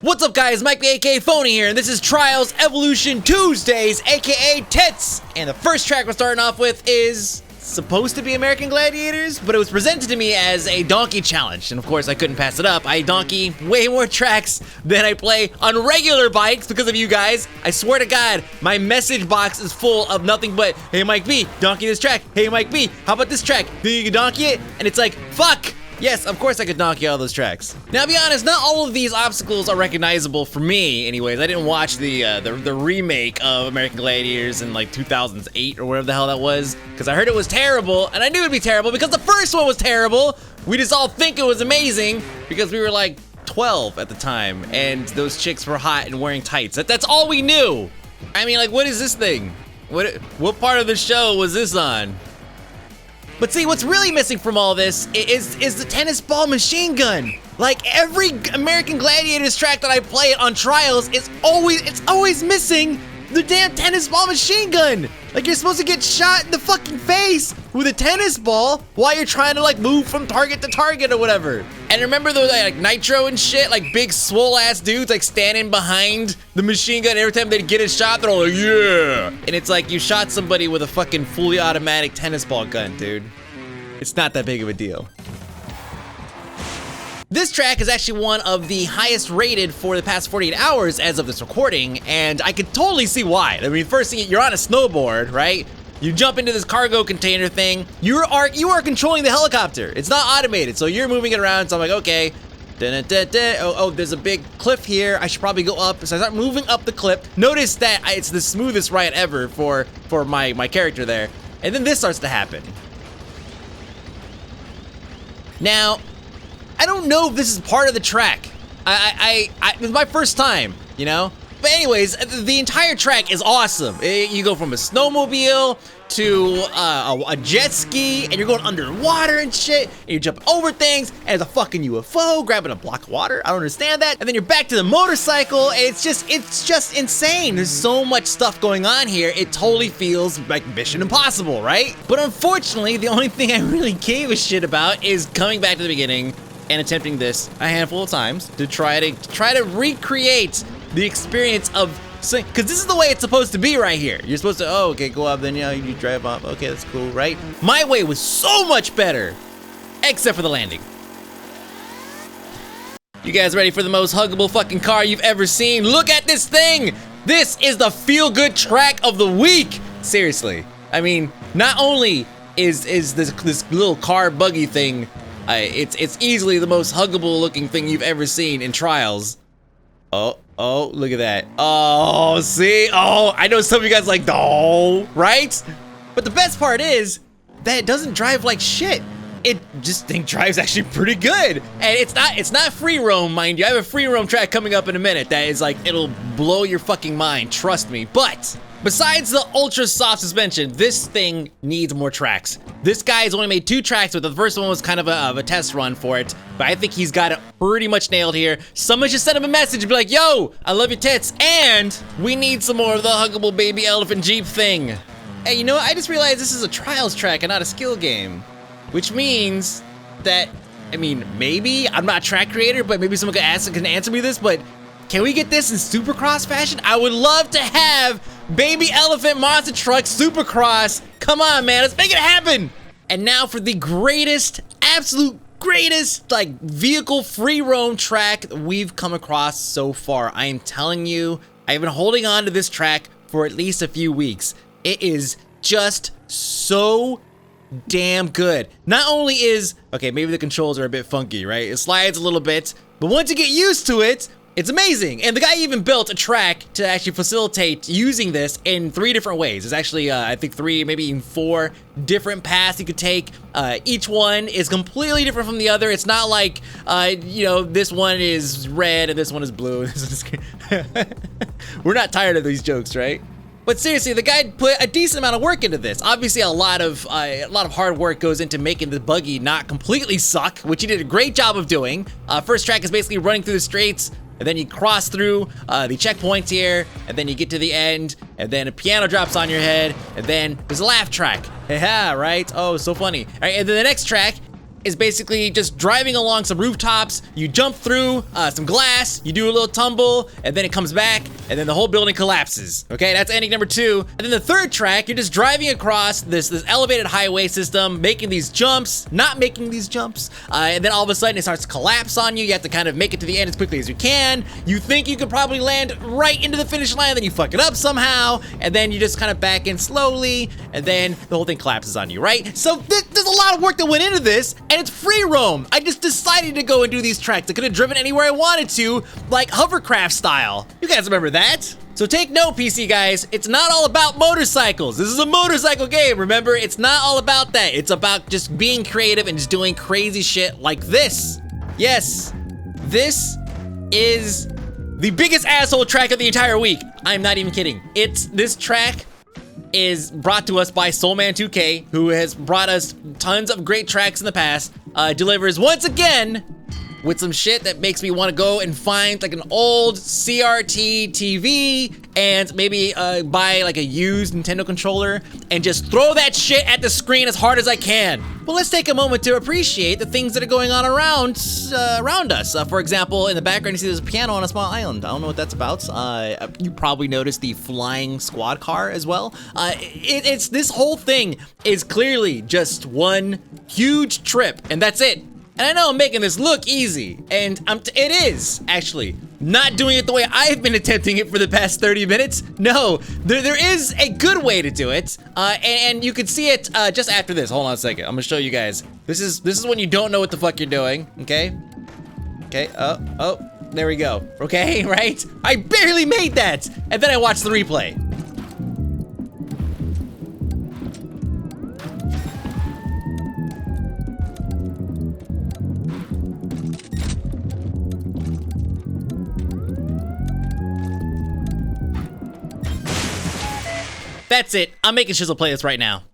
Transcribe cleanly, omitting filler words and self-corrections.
What's up guys, Mike the aka Phony here, and this is Trials Evolution Tuesdays, aka Tits! And the first track we're starting off with is supposed to be American Gladiators, but it was presented to me as a donkey challenge, and of course I couldn't pass it up. I donkey way more tracks than I play on regular bikes because of you guys. I swear to God, my message box is full of nothing but, hey Mike B, donkey this track, hey Mike B, how about this track, do you donkey it? And it's like, fuck! Yes, of course I could donkey all those tracks. Now, to be honest, not all of these obstacles are recognizable for me anyways. I didn't watch the remake of American Gladiators in like 2008 or whatever the hell that was, because I heard it was terrible, and I knew it'd be terrible because the first one was terrible. We just all think it was amazing because we were like 12 at the time, and those chicks were hot and wearing tights. That's all we knew. I mean, like, what is this thing? What part of the show was this on? But see, what's really missing from all this is the tennis ball machine gun. Like every American Gladiators track that I play on Trials, it's always missing the damn tennis ball machine gun. Like you're supposed to get shot in the fucking face with a tennis ball while you're trying to like move from target to target or whatever. And remember those like Nitro and shit, like big swole ass dudes like standing behind the machine gun every time they get a shot, they're all like, yeah. And it's like you shot somebody with a fucking fully automatic tennis ball gun, dude. It's not that big of a deal. This track is actually one of the highest rated for the past 48 hours as of this recording, and I could totally see why. I mean, first thing, you're on a snowboard, right? You jump into this cargo container thing. You are controlling the helicopter. It's not automated, so you're moving it around. So I'm like, okay. Oh, there's a big cliff here. I should probably go up. So I start moving up the cliff. Notice that it's the smoothest ride ever for my character there. And then this starts to happen. Now, I don't know if this is part of the track. It's my first time, you know? But anyways, the entire track is awesome. You go from a snowmobile to a jet ski, and you're going underwater and shit, and you're jumping over things, and there's a fucking UFO grabbing a block of water. I don't understand that. And then you're back to the motorcycle, and it's just insane. There's so much stuff going on here. It totally feels like Mission Impossible, right? But unfortunately, the only thing I really gave a shit about is coming back to the beginning and attempting this a handful of times to try to recreate the experience of, because this is the way it's supposed to be right here. You're supposed to, oh, okay, go up, then you drive up. Okay, that's cool, right? My way was so much better, except for the landing. You guys ready for the most huggable fucking car you've ever seen? Look at this thing! This is the feel-good track of the week! Seriously. I mean, not only is this little car buggy thing, it's easily the most huggable looking thing you've ever seen in Trials. Oh, look at that. Oh, see? Oh, I know some of you guys like, oh, right? But the best part is that it doesn't drive like shit. It just drives actually pretty good. And it's not free roam, mind you. I have a free roam track coming up in a minute that is like, it'll blow your fucking mind, trust me. But besides the ultra soft suspension, this thing needs more tracks. This guy's only made 2 tracks, but the first one was kind of a test run for it. But I think he's got it pretty much nailed here. Someone should send him a message and be like, yo, I love your tits, and we need some more of the huggable baby elephant Jeep thing. Hey, you know what? I just realized this is a Trials track and not a skill game. Which means that, I mean, maybe, I'm not a track creator, but maybe someone can answer me this, but can we get this in Supercross fashion? I would love to have baby elephant monster truck Supercross. Come on, man, let's make it happen. And now for the greatest, absolute greatest, like, vehicle free roam track we've come across so far. I am telling you, I've been holding on to this track for at least a few weeks. It is just so damn good. Not only is, okay, maybe the controls are a bit funky, right? It slides a little bit, but once you get used to it, it's amazing. And the guy even built a track to actually facilitate using this in 3 different ways. There's actually, I think 3, maybe even 4 different paths you could take. Each one is completely different from the other. It's not like, you know, this one is red and this one is blue. We're not tired of these jokes, right? But seriously, the guy put a decent amount of work into this. Obviously, a lot of hard work goes into making the buggy not completely suck, which he did a great job of doing. First track is basically running through the straights, and then you cross through the checkpoints here, and then you get to the end, and then a piano drops on your head, and then there's a laugh track. Haha, right? Oh, so funny. All right, and then the next track is basically just driving along some rooftops. You jump through some glass, you do a little tumble, and then it comes back, and then the whole building collapses. Okay, that's ending number 2. And then the third track, you're just driving across this elevated highway system, making these jumps, not making these jumps, and then all of a sudden it starts to collapse on you. You have to kind of make it to the end as quickly as you can. You think you could probably land right into the finish line, then you fuck it up somehow, and then you just kind of back in slowly, and then the whole thing collapses on you, right? So there's a lot of work that went into this, and it's free roam. I just decided to go and do these tracks. I could have driven anywhere I wanted to, like hovercraft style. You guys remember that? So take note, PC guys, it's not all about motorcycles. This is a motorcycle game, remember? It's not all about that. It's about just being creative and just doing crazy shit like this. Yes, this is the biggest asshole track of the entire week. I'm not even kidding. This track is brought to us by Soulman2K, who has brought us tons of great tracks in the past. Delivers once again with some shit that makes me want to go and find like an old CRT TV and maybe buy like a used Nintendo controller and just throw that shit at the screen as hard as I can. But let's take a moment to appreciate the things that are going on around us. For example, in the background you see there's a piano on a small island. I don't know what that's about. You probably noticed the flying squad car as well. It's this whole thing is clearly just one huge trip, and that's it. And I know I'm making this look easy, and it is, actually. Not doing it the way I've been attempting it for the past 30 minutes. No, there is a good way to do it, and you can see it just after this. Hold on a second, I'm gonna show you guys. This is when you don't know what the fuck you're doing, okay? Okay, oh, there we go, okay, right? I barely made that, and then I watched the replay. That's it. I'm making Shizzle play this right now.